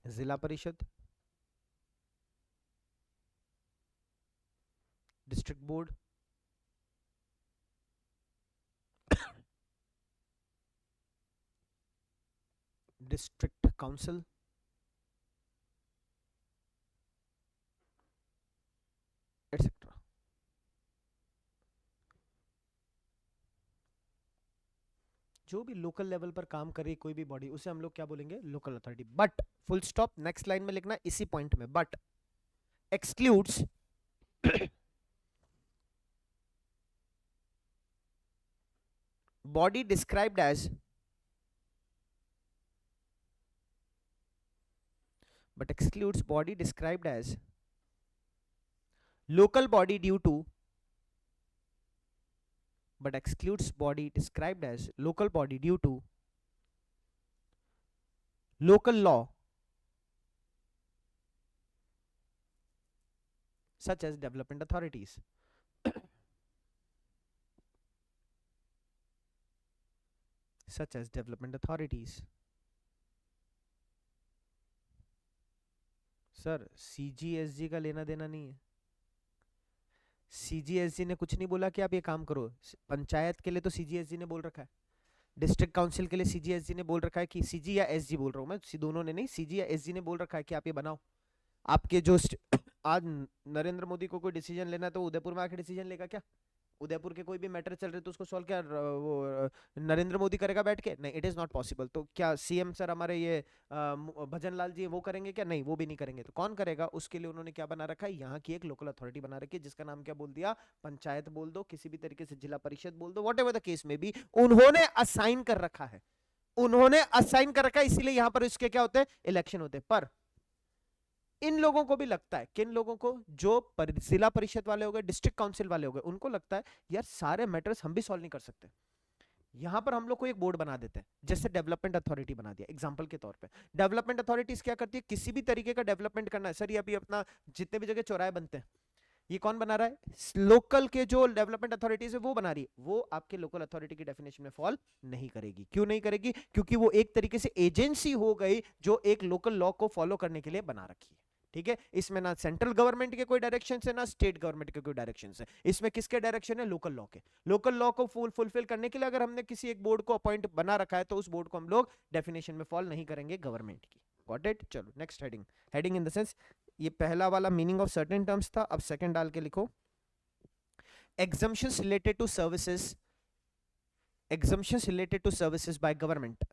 जिला परिषद, district board, district council, etcetera. जो भी लोकल लेवल पर काम करे कोई भी बॉडी, उसे हम लोग क्या बोलेंगे, local authority. But full stop, next line में लिखना इसी पॉइंट में, but excludes body described as but excludes body described as local body due to but excludes body described as local body due to local law, such as development authorities. Such as development authorities. Sir CG SG का लेना देना नहीं है। सीजीएसजी ने कुछ नहीं बोला कि आप ये काम करो। पंचायत के लिए तो सीजीएसजी ने बोल रखा है, डिस्ट्रिक्ट काउंसिल के लिए सीजीएसजी ने बोल रखा है कि सीजी या एसजी बोल रहा हूँ मैं, दोनों ने नहीं, सीजी या एसजी ने बोल रखा है कि आप ये बनाओ। आपके जो आज नरेंद्र मोदी को कोई डिसीजन लेना है तो उदयपुर में आके डिसीजन लेगा क्या? उदयपुर के कोई भी मैटर चल रहे तो उसको सॉल्व क्या वो नरेंद्र मोदी करेगा बैठ के? नहीं, इट इज नॉट पॉसिबल। तो क्या सीएम सर हमारे ये भजन लाल जी वो करेंगे क्या? नहीं, वो भी नहीं करेंगे। तो कौन करेगा? उसके लिए उन्होंने क्या बना रखा है, यहाँ की एक लोकल अथॉरिटी बना रखी है जिसका नाम क्या बोल दिया, पंचायत बोल दो, किसी भी तरीके से जिला परिषद बोल दो, वॉट एवर द केस में भी, उन्होंने असाइन कर रखा है। उन्होंने असाइन कर रखा है, इसीलिए यहां पर इसके क्या होते हैं, इलेक्शन होते हैं। पर इन लोगों को भी लगता है, किन लोगों को, जो जिला परिषद वाले हो गए, डिस्ट्रिक्ट काउंसिल वाले हो गए, उनको लगता है यार सारे मैटर्स हम भी सॉल्व नहीं कर सकते, यहां पर हम लोग को एक बोर्ड बना देते हैं, जैसे डेवलपमेंट अथॉरिटी बना दिया एग्जांपल के तौर पे। डेवलपमेंट अथॉरिटीज क्या करती है, किसी भी तरीके का डेवलपमेंट करना है, सर ये अभी अपना जितने भी जगह चौराहे बनते हैं, ये कौन बना रहा है? लोकल के जो डेवलपमेंट अथॉरिटीज है वो बना रही है। वो आपके लोकल अथॉरिटी की डेफिनेशन में फॉल नहीं करेगी। क्यों नहीं करेगी? क्योंकि वो एक तरीके से एजेंसी हो गई जो एक लोकल लॉ को फॉलो करने के लिए बना रखी है। ठीक है, इसमें ना सेंट्रल गवर्नमेंट के कोई डायरेक्शन है, ना स्टेट गवर्नमेंट के कोई डायरेक्शन है, इसमें किसके डायरेक्शन है? लोकल लॉ के। लोकल लॉ को फुलफिल करने के लिए अगर हमने किसी एक बोर्ड को अपॉइंट बना रखा है तो उस बोर्ड को हम लोग डेफिनेशन में फॉल नहीं करेंगे गवर्नमेंट की। Got it? चलो next heading. Heading in the sense, ये पहला वाला मीनिंग ऑफ सर्टेन टर्म्स था, अब सेकंड डाल के लिखो, exemptions related to services, exemptions related to services by government।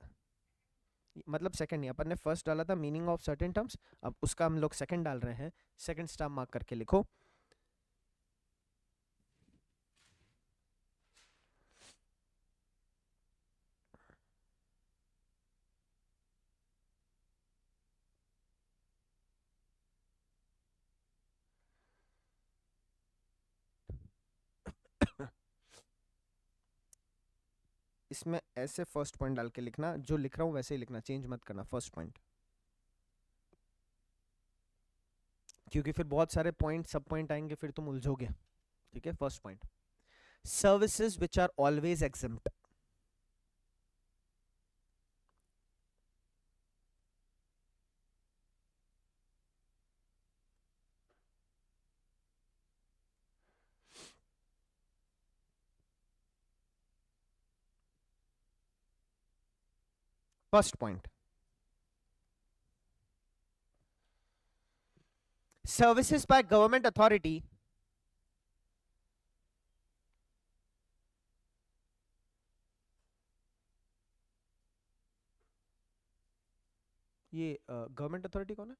मतलब सेकंड नहीं, अपन ने फर्स्ट डाला था मीनिंग ऑफ सर्टेन टर्म्स, अब उसका हम लोग सेकंड डाल रहे हैं। सेकंड स्टार मार्क करके लिखो। इसमें ऐसे फर्स्ट पॉइंट डाल के लिखना, जो लिख रहा हूं वैसे ही लिखना, चेंज मत करना फर्स्ट पॉइंट, क्योंकि फिर बहुत सारे पॉइंट सब पॉइंट आएंगे, फिर तुम उलझोगे। ठीक है, first point, services which are always exempt. First point, services by government authority ये गवर्नमेंट अथॉरिटी कौन है?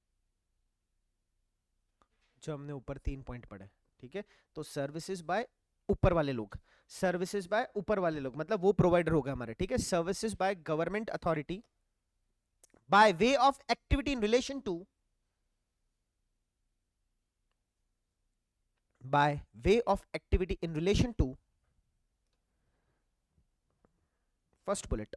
जो हमने ऊपर 3 पॉइंट पढ़े। ठीक है, तो सर्विसेज बाय ऊपर वाले लोग, सर्विसेज बाय ऊपर वाले लोग मतलब वो प्रोवाइडर होगा हमारे। ठीक है, services by government authority by way of activity in relation to, by way of activity in relation to, first bullet,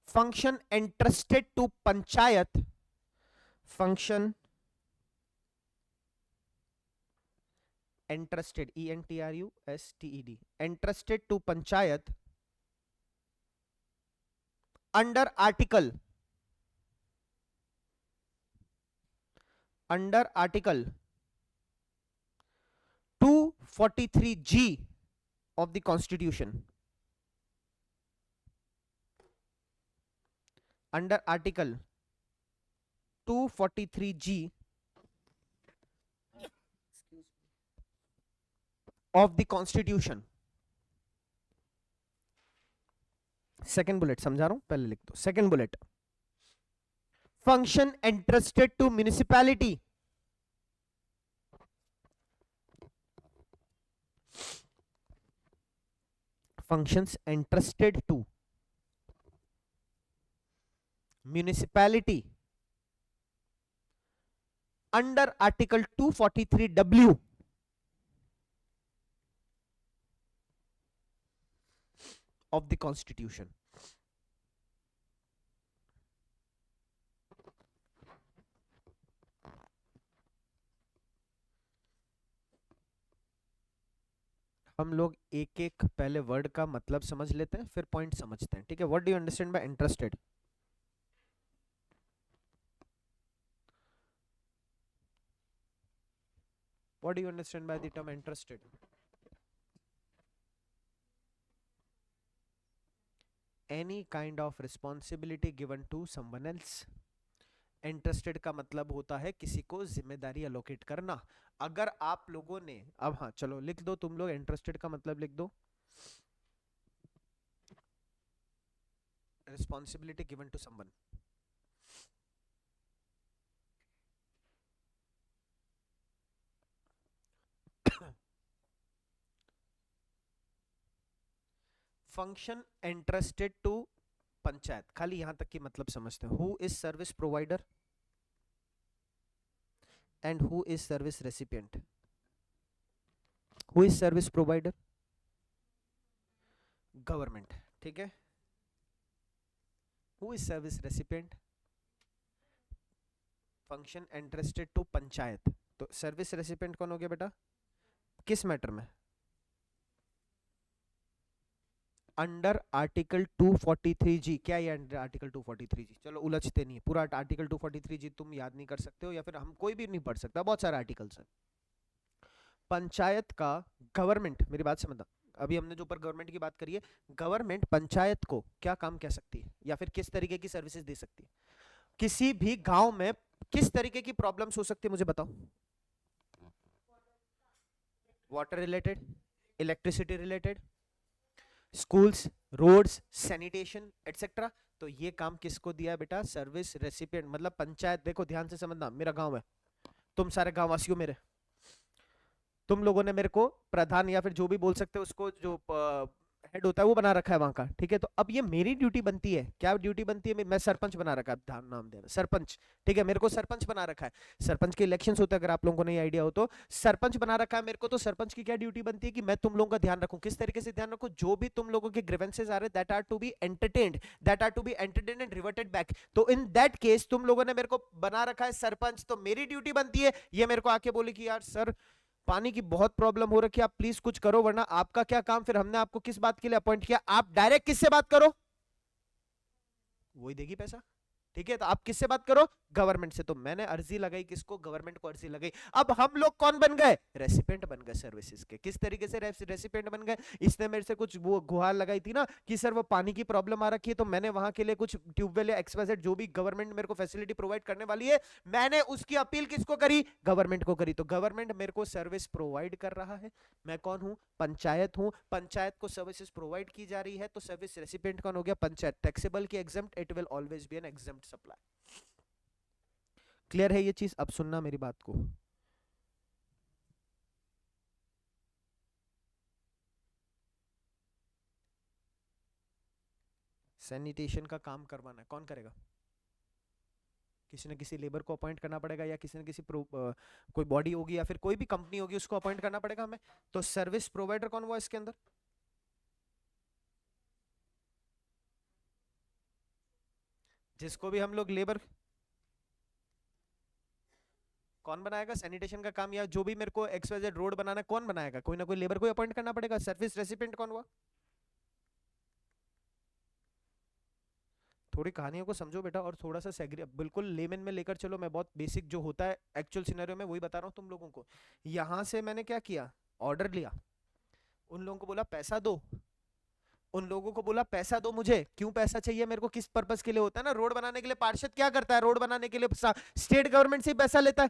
function entrusted to panchayat, function entrusted, entrusted, entrusted to panchayat under article, under article 243G of the constitution, under article 243G of the constitution। Second bullet समझा रहा हूं, पहले लिख दो। Second bullet, function entrusted to municipality, functions entrusted to municipality under article 243W of the constitution। हम लोग एक एक पहले वर्ड का मतलब समझ लेते हैं, फिर पॉइंट समझते हैं, ठीक है? What do you understand by interested? What do you understand by the term interested? Any kind of responsibility given to someone else. Interested का मतलब होता है किसी को जिम्मेदारी अलोकेट करना। अगर आप लोगों ने, अब हाँ चलो लिख दो तुम लोग, इंटरेस्टेड का मतलब लिख दो, responsibility given to someone. Function interested to panchayat, खाली यहां तक की मतलब समझते हैं। Who is service provider and who is service recipient? Who is service provider? Government, ठीक है। Who is service recipient? Function interested to panchayat. तो सर्विस रेसिपिएंट कौन हो गया बेटा? किस मैटर में? Under article 243G। क्या ये अंडर आर्टिकल 243G? चलो उलझते नहीं, पूरा आर्टिकल 243G तुम याद नहीं कर सकते हो, या फिर हम कोई भी नहीं पढ़ सकता, बहुत सारे आर्टिकल्स हैं। पंचायत का, गवर्नमेंट, मेरी बात समझना, अभी हमने जो ऊपर गवर्नमेंट की बात करी है, गवर्नमेंट पंचायत को क्या काम कह सकती है या फिर किस तरीके की सर्विसेज दे सकती है? किसी भी गांव में किस तरीके की प्रॉब्लम्स हो सकती है मुझे बताओ? Water related, electricity related, schools, roads, sanitation etcetera. तो ये काम किसको दिया है बेटा? सर्विस रेसिपिएंट, मतलब पंचायत। देखो ध्यान से समझना, मेरा गांव है, तुम सारे गांववासियों मेरे, तुम लोगों ने मेरे को प्रधान या फिर जो भी बोल सकते हो उसको, जो हेड होता है वो बना रखा है वहां का, ठीक है? तो अब ये मेरी ड्यूटी बनती है, क्या ड्यूटी बनती है? मैं सरपंच बना रखा है, ध्यान नाम देना सरपंच, ठीक है? मेरे को सरपंच बना रखा है। सरपंच के इलेक्शंस होते हैं, अगर आप लोगों को नहीं आइडिया हो तो। सरपंच बना रखा है मेरे को, तो सरपंच की क्या ड्यूटी बनती है कि मैं तुम लोगों का ध्यान रखूं। किस तरीके से ध्यान रखूं? जो भी तुम लोगों के ग्रीवेंसेस आ रहे, that are to be entertained, that are to be entertained and reverted back. तो इन दैट केस तुम लोगों ने मेरे को बना रखा है सरपंच, तो मेरी ड्यूटी बनती है, ये मेरे को आके बोले कि यार सर पानी की बहुत प्रॉब्लम हो रखी है, आप प्लीज कुछ करो, वरना आपका क्या काम। फिर हमने आपको किस बात के लिए अपॉइंट किया? आप डायरेक्ट किससे बात करो, वही देगी पैसा, ठीक है? तो आप किससे बात करो? गवर्नमेंट से। तो मैंने अर्जी लगाई किसको? गवर्नमेंट को अर्जी लगाई। अब हम लोग कौन बन गए? रेसिपेंट बन गए सर्विसेज के। किस तरीके से रेसिपेंट बन गए? इसने मेरे से कुछ वो गुहार लगाई थी ना कि सर वो पानी की प्रॉब्लम आ रखी है, तो मैंने वहां के लिए कुछ ट्यूबवेल या एक्सवाइजेड जो भी गवर्नमेंट मेरे को फैसिलिटी प्रोवाइड करने वाली है, मैंने उसकी अपील किसको करी? गवर्नमेंट को करी। तो गवर्नमेंट मेरे को सर्विस प्रोवाइड कर रहा है। मैं कौन हूं? पंचायत हूं। पंचायत को सर्विसेज प्रोवाइड की जा रही है, तो सर्विस रेसिपिएंट कौन हो गया? पंचायत। टैक्सेबल की exempt, it will always be an exempt supply. Clear है ये चीज? अब सुनना मेरी बात को। सैनिटेशन का काम करवाना है, कौन करेगा? किसी न किसी लेबर को अपॉइंट करना पड़ेगा, या किसी न किसी कोई बॉडी होगी या फिर कोई भी कंपनी होगी, उसको अपॉइंट करना पड़ेगा हमें। तो सर्विस प्रोवाइडर कौन हुआ इसके अंदर? जिसको भी हम लोग लेबर, कौन बनाएगा सैनिटेशन का काम, या जो भी मेरे को एक्सवाइजेड रोड बनाना है, कौन बनाएगा? कोई ना कोई लेबर को अपॉइंट करना पड़ेगा। सर्विस रेसिपिएंट कौन हुआ? थोड़ी कहानियों को समझो बेटा, और थोड़ा सा बिल्कुल लेमन में लेकर चलो। मैं बहुत बेसिक जो होता है एक्चुअल सिनेरियो में वही बता रहा हूँ तुम लोगों को। यहां से मैंने क्या किया? ऑर्डर लिया, उन लोगों को बोला पैसा दो, उन लोगों को बोला पैसा दो। मुझे क्यों पैसा चाहिए? मेरे को किस पर्पस के लिए होता है ना, रोड बनाने के लिए। पार्षद क्या करता है? रोड बनाने के लिए स्टेट गवर्नमेंट से पैसा लेता है,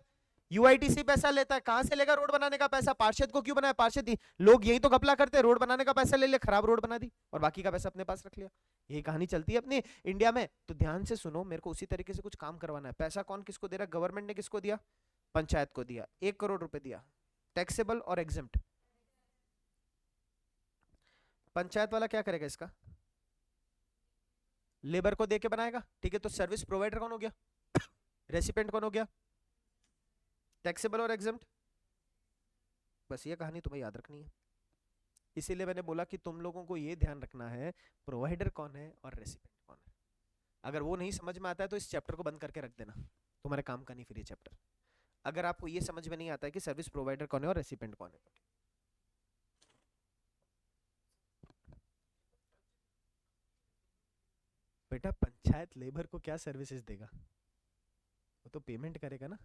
यूआईटी से पैसा लेता है। कहां से लेगा रोड बनाने का पैसा? पार्षद को क्यों बनाया? पार्षद ही लोग यही तो घपला करते हैं, रोड बनाने का पैसा ले लिया, खराब रोड बना दी, और बाकी का पैसा अपने पास रख लिया। यही कहानी चलती है अपनी इंडिया में। तो ध्यान से सुनो, मेरे को उसी तरीके से कुछ काम करवाना है। पैसा कौन किसको दे रहा है? गवर्नमेंट ने किसको दिया? पंचायत को दिया। 1 करोड़ रुपए दिया, टैक्सेबल और एग्जेम्प्ट। पंचायत वाला क्या करेगा इसका? लेबर को दे के बनाएगा, ठीक है? तो सर्विस प्रोवाइडर कौन हो गया? रेसिपेंट कौन हो गया? टैक्सेबल और एग्जेम्प्ट। बस ये कहानी तुम्हें याद रखनी है। इसीलिए मैंने बोला कि तुम लोगों को ये ध्यान रखना है प्रोवाइडर कौन है और रेसिपेंट कौन है। अगर वो नहीं समझ में आता है तो इस चैप्टर को बंद करके रख देना, तुम्हारे काम का नहीं फिर ये चैप्टर। अगर आपको ये समझ में नहीं आता है कि सर्विस प्रोवाइडर कौन है और रेसिपेंट कौन है। बेटा पंचायत लेबर को क्या सर्विसेज देगा? वो तो पेमेंट करेगा ना।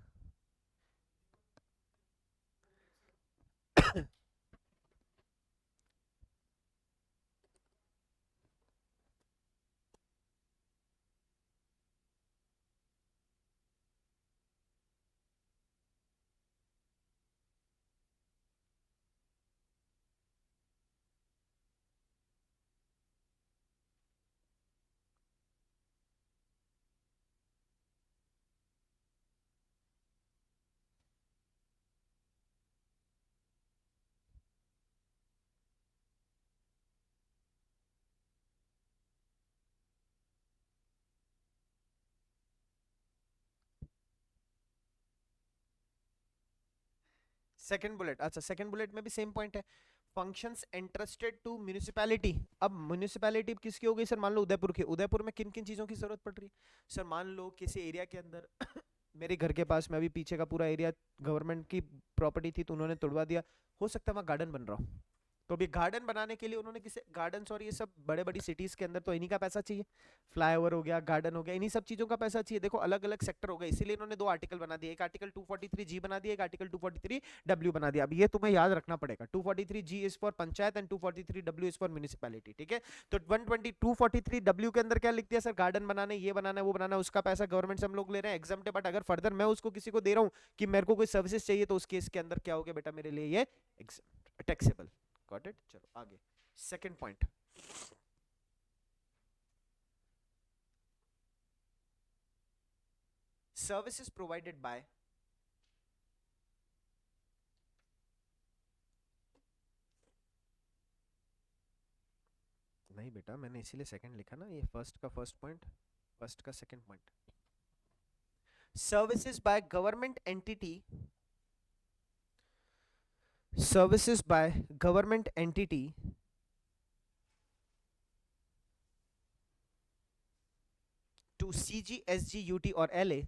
सेकंड बुलेट, अच्छा सेकंड बुलेट में भी सेम पॉइंट है। Functions entrusted to municipality. अब म्यूनिसिपैलिटी किसकी हो गई सर? मान लो उदयपुर की। उदयपुर में किन किन चीजों की जरूरत पड़ रही है सर? मान लो किसी एरिया के अंदर मेरे घर के पास में अभी पीछे का पूरा एरिया गवर्नमेंट की प्रॉपर्टी थी, तो उन्होंने तोड़वा दिया। हो सकता है वहां गार्डन बन रहा हो, तो अभी गार्डन बनाने के लिए उन्होंने किसी गार्डन और ये सब बड़े बड़ी सिटीज के अंदर तो इन्हीं का पैसा चाहिए। फ्लाईओवर हो गया, गार्डन हो गया, इन्हीं सब चीजों का पैसा चाहिए। देखो अलग अलग सेक्टर हो गए, इसीलिए इन्होंने दो आर्टिकल बना दिए। एक आर्टिकल 243G बना दिया, एक आर्टिकल 243W बना दिया। अब ये तुम्हें याद रखना पड़ेगा। 243G is for panchayat and 243W is for municipality, ठीक है? तो 243W के अंदर क्या लिख दिया सर? गार्डन बनाने, ये बनाना है, वो बनाना है, उसका पैसा गवर्नमेंट से हम लोग ले रहे हैं, एग्जाम्प्ट है। बट अगर फर्दर मैं उसको किसी को दे रहा हूँ कि मेरे को कोई सर्विसेज चाहिए, तो उस केस के अंदर क्या हो गया बेटा मेरे लिए? ये टैक्सेबल। Got it? चलो आगे, second point. Services provided bye, नहीं बेटा मैंने इसीलिए सेकंड लिखा ना, ये फर्स्ट का फर्स्ट पॉइंट, फर्स्ट का second point. Services by government entity, services by government entity to CG SG UT और LA,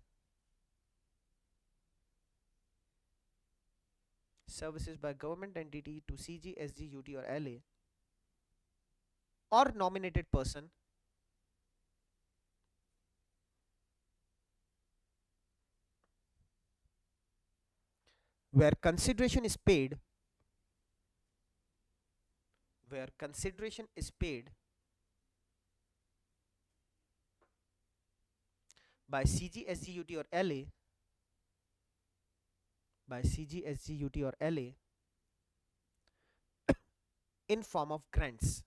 services by government entity to CG SG UT or LA or nominated person where consideration is paid, where consideration is paid by CG SG UT or LA, by CG SG UT or LA in form of grants.